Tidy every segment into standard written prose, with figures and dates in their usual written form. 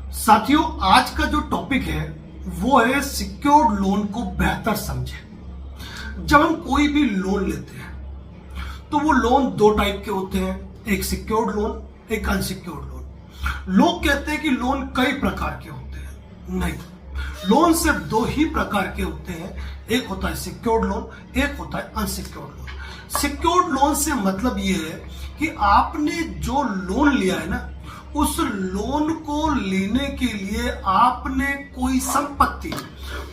साथियों, आज का जो टॉपिक है वो है सिक्योर्ड लोन को बेहतर समझें। जब हम कोई भी लोन लेते हैं तो वो लोन दो टाइप के होते हैं, एक सिक्योर्ड लोन, एक अनसिक्योर्ड लोन। लोग कहते हैं कि लोन कई प्रकार के होते हैं। नहीं, लोन सिर्फ दो ही प्रकार के होते हैं, एक होता है सिक्योर्ड लोन, एक होता है अनसिक्योर्ड लोन। सिक्योर्ड लोन से मतलब ये है कि आपने जो लोन लिया है ना, उस लोन को लेने के लिए आपने कोई संपत्ति,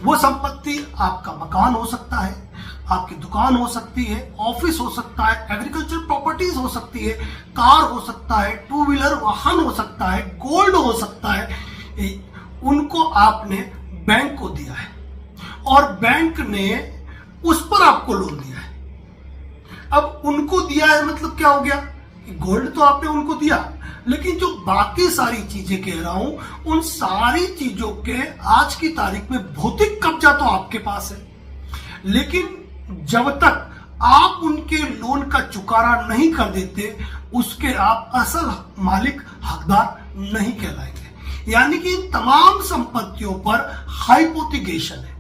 वो संपत्ति आपका मकान हो सकता है, आपकी दुकान हो सकती है, ऑफिस हो सकता है, एग्रीकल्चर प्रॉपर्टीज हो सकती है, कार हो सकता है, टू व्हीलर वाहन हो सकता है, गोल्ड हो सकता है, उनको आपने बैंक को दिया है और बैंक ने उस पर आपको लोन दिया है। अब उनको दिया है मतलब क्या हो गया? गोल्ड तो आपने उनको दिया, लेकिन जो बाकी सारी चीजें कह रहा हूं, उन सारी चीजों के आज की तारीख में भौतिक कब्जा तो आपके पास है, लेकिन जब तक आप उनके लोन का चुकारा नहीं कर देते, उसके आप असल मालिक, हकदार नहीं कहलाएंगे। यानी कि इन तमाम संपत्तियों पर हाइपोथिकेशन है,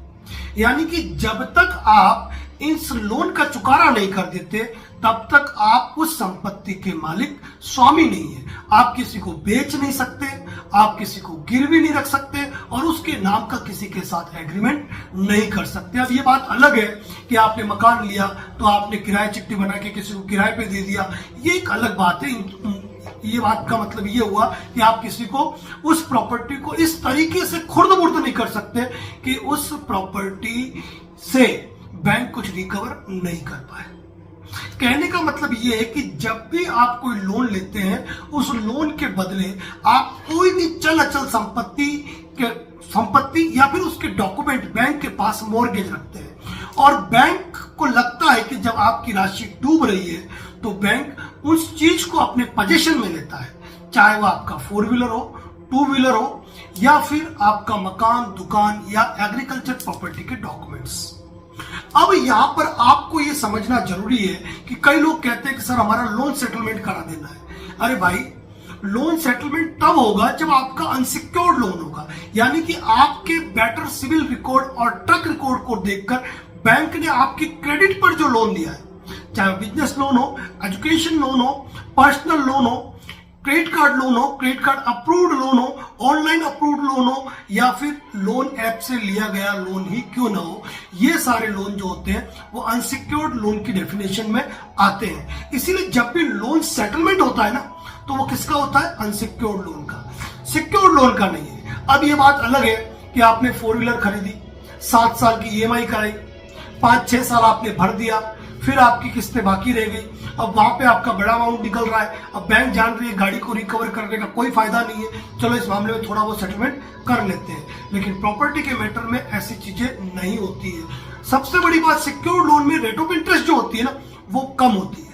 यानी कि जब तक आप इस लोन का चुकारा नहीं कर देते, तब तक आप उस संपत्ति के मालिक, स्वामी नहीं है। आप किसी को बेच नहीं सकते, आप किसी को गिरवी नहीं रख सकते और उसके नाम का किसी के साथ एग्रीमेंट नहीं कर सकते। अब ये बात अलग है कि आपने मकान लिया तो आपने किराए चिट्ठी बना के किसी को किराए पे दे दिया, ये एक अलग बात है। ये बात का मतलब ये हुआ कि आप किसी को उस प्रॉपर्टी को इस तरीके से खुर्द बुर्द नहीं कर सकते कि उस प्रॉपर्टी से बैंक कुछ रिकवर नहीं कर पाए। कहने का मतलब यह है कि जब भी आप कोई लोन लेते हैं, उस लोन के बदले आप कोई भी चल अचल संपत्ति या फिर उसके डॉक्यूमेंट बैंक के पास मॉर्गेज रखते हैं और बैंक को लगता है कि जब आपकी राशि डूब रही है तो बैंक उस चीज को अपने पोजीशन में लेता है, चाहे वो आपका 4 व्हीलर हो, 2 व्हीलर हो या फिर आपका मकान, दुकान या एग्रीकल्चर प्रॉपर्टी के डॉक्यूमेंट्स। अब यहां पर आपको यह समझना जरूरी है कि कई लोग कहते हैं कि सर हमारा लोन सेटलमेंट करा देना है। अरे भाई, लोन सेटलमेंट तब होगा जब आपका अनसिक्योर्ड लोन होगा, यानी कि आपके बेटर सिविल रिकॉर्ड और ट्रैक रिकॉर्ड को देखकर बैंक ने आपकी क्रेडिट पर जो लोन दिया है, चाहे बिजनेस लोन हो, एजुकेशन लोन हो, पर्सनल लोन हो, क्रेडिट कार्ड लोन हो, क्रेडिट कार्ड अप्रूव्ड लोन हो, ऑनलाइन अप्रूव्ड लोन हो या फिर लोन ऐप से लिया गया लोन ही क्यों ना हो, ये सारे लोन जो होते हैं वो अनसिक्योर्ड लोन की डेफिनेशन में आते हैं। इसीलिए जब भी लोन सेटलमेंट होता है ना, तो वो किसका होता है? अनसिक्योर्ड लोन का, सिक्योर्ड लोन का नहीं है। अब ये बात अलग है कि आपने 4 व्हीलर खरीदी, 7 साल की EMI कराई, 5-6 साल आपने भर दिया, फिर आपकी किस्तें बाकी रह गई, अब वहां पे आपका बड़ा अमाउंट निकल रहा है। अब बैंक जान रही है गाड़ी को रिकवर करने का कोई फायदा नहीं है, चलो इस मामले में थोड़ा बहुत सेटलमेंट कर लेते हैं। लेकिन प्रॉपर्टी के मैटर में ऐसी चीजें नहीं होती है। सबसे बड़ी बात, सिक्योर्ड लोन में रेट ऑफ इंटरेस्ट जो होती है ना, वो कम होती है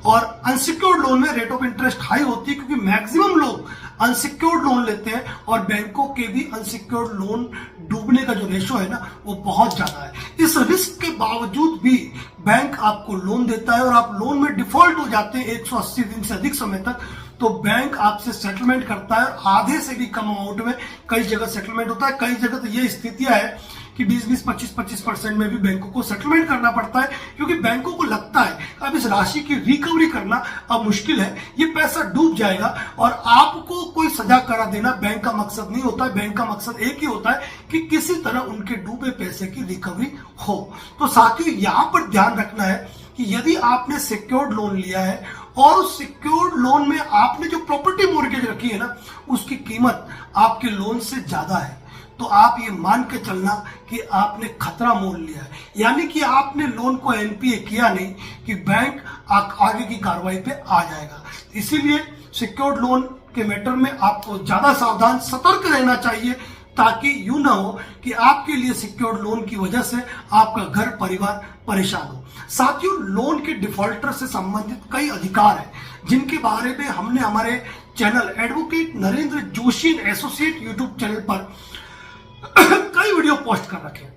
और अनसिक्योर्ड लोन में रेट ऑफ इंटरेस्ट हाई होती है, क्योंकि मैक्सिमम लोग अनसिक्योर्ड लोन लेते हैं और बैंकों के भी अनसिक्योर्ड लोन डूबने का जो रेशो है ना, वो बहुत ज्यादा है। इस रिस्क के बावजूद भी बैंक आपको लोन देता है और आप लोन में डिफॉल्ट हो जाते हैं 180 दिन से अधिक समय तक, तो बैंक आपसे सेटलमेंट करता है और आधे से भी कम अमाउंट में कई जगह सेटलमेंट होता है। कई जगह तो ये स्थितियां है कि 20-20, 25-25% में भी बैंकों को सेटलमेंट करना पड़ता है, क्योंकि बैंकों को लगता है अब इस राशि की रिकवरी करना अब मुश्किल है, ये पैसा डूब जाएगा और आपको कोई सजा करा देना बैंक का मकसद नहीं होता है। बैंक का मकसद एक ही होता है कि किसी तरह उनके डूबे पैसे की रिकवरी हो। तो साथियों, यहां पर ध्यान रखना है कि यदि आपने सिक्योर्ड लोन लिया है और उस सिक्योर्ड लोन में आपने जो प्रॉपर्टी मॉर्गेज रखी है ना, उसकी कीमत आपके लोन से ज्यादा है, तो आप ये मान के चलना कि आपने खतरा मोल लिया है। यानी कि आपने लोन को NPA किया नहीं कि बैंक आगे की कार्रवाई पे आ जाएगा। इसीलिए सिक्योर्ड लोन के मैटर में आपको ज्यादा सावधान, सतर्क रहना चाहिए, ताकि यूं ना हो कि आपके लिए सिक्योर्ड लोन की वजह से आपका घर परिवार परेशान हो। साथियों, लोन के डिफॉल्टर से संबंधित कई अधिकार हैं, जिनके बारे में हमने हमारे channel advocate Narendra Joshi associate YouTube channel पर कई वीडियो पोस्ट कर रखे हैं।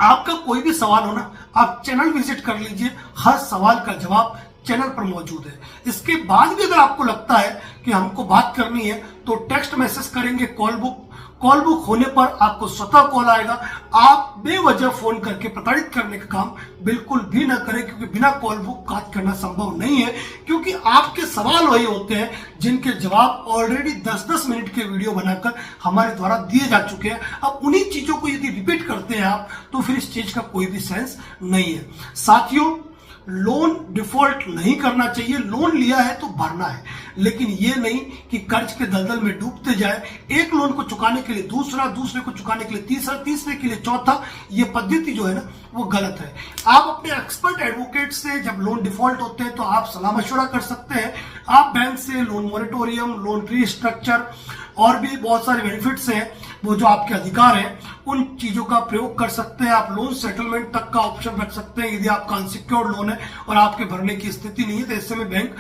आपका कोई भी सवाल हो ना, आप चैनल विजिट कर लीजिए, हर सवाल का जवाब चैनल पर मौजूद है। इसके बाद भी अगर आपको लगता है कि हमको बात करनी है तो टेक्स्ट मैसेज करेंगे, कॉल बुक होने पर आपको स्वतः कॉल आएगा। आप बेवजह फोन करके प्रताड़ित करने का काम बिल्कुल भी ना करें, क्योंकि बिना कॉल बुक बात करना संभव नहीं है, क्योंकि आपके सवाल वही होते हैं जिनके जवाब ऑलरेडी 10-10 मिनट के वीडियो बनाकर हमारे द्वारा दिए जा चुके हैं। अब उन्हीं चीजों को यदि रिपीट करते हैं आप, तो फिर इस चीज का कोई भी सेंस नहीं है। साथियों, लोन डिफॉल्ट नहीं करना चाहिए। लोन लिया है तो भरना है, लेकिन ये नहीं कि कर्ज के दलदल में डूबते जाए। एक लोन को चुकाने के लिए दूसरा, दूसरे को चुकाने के लिए तीसरा, तीसरे के लिए चौथा। ये पद्धति जो है ना, वो गलत है। आप अपने एक्सपर्ट एडवोकेट से जब लोन डिफॉल्ट होते हैं तो आप सलाह मशवरा कर सकते हैं। आप बैंक से लोन मोरेटोरियम, लोन रीस्ट्रक्चर और भी बहुत सारे बेनिफिट्स हैं, वो जो आपके अधिकार हैं, उन चीजों का प्रयोग कर सकते हैं। आप लोन सेटलमेंट तक का ऑप्शन रख सकते हैं। यदि आपका अनसिक्योर्ड लोन है और आपके भरने की स्थिति नहीं है, तो ऐसे में बैंक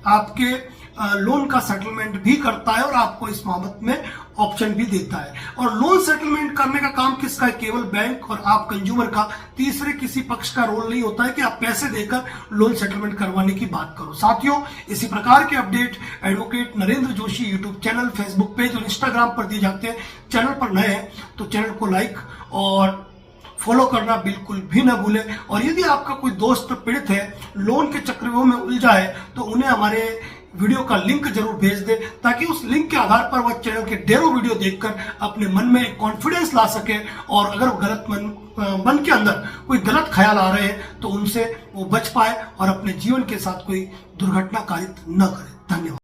आपके लोन का सेटलमेंट भी करता है और आपको इस बाबत में ऑप्शन भी देता है। और लोन सेटलमेंट करने का काम किसका है? केवल बैंक और आप कंज्यूमर का। तीसरे किसी पक्ष का रोल नहीं होता है कि आप पैसे देकर लोन सेटलमेंट करवाने की बात करो। साथियों, इसी प्रकार के update advocate Narendra Joshi YouTube channel, Facebook page और इंस्टाग्राम पर दिए जाते हैं। चैनल पर नए हैं तो चैनल को लाइक और फॉलो करना बिल्कुल भी ना भूलें। और यदि आपका कोई दोस्त पीड़ित है, लोन के चक्रव्यूह में उलझा है, तो उन्हें हमारे वीडियो का लिंक जरूर भेज दे, ताकि उस लिंक के आधार पर वह चैनल के ढेरों वीडियो देखकर अपने मन में कॉन्फिडेंस ला सके। और अगर गलत मन के अंदर कोई गलत ख्याल आ रहे हैं तो उनसे वो बच पाए और अपने जीवन के साथ कोई दुर्घटना कारित न करे। धन्यवाद।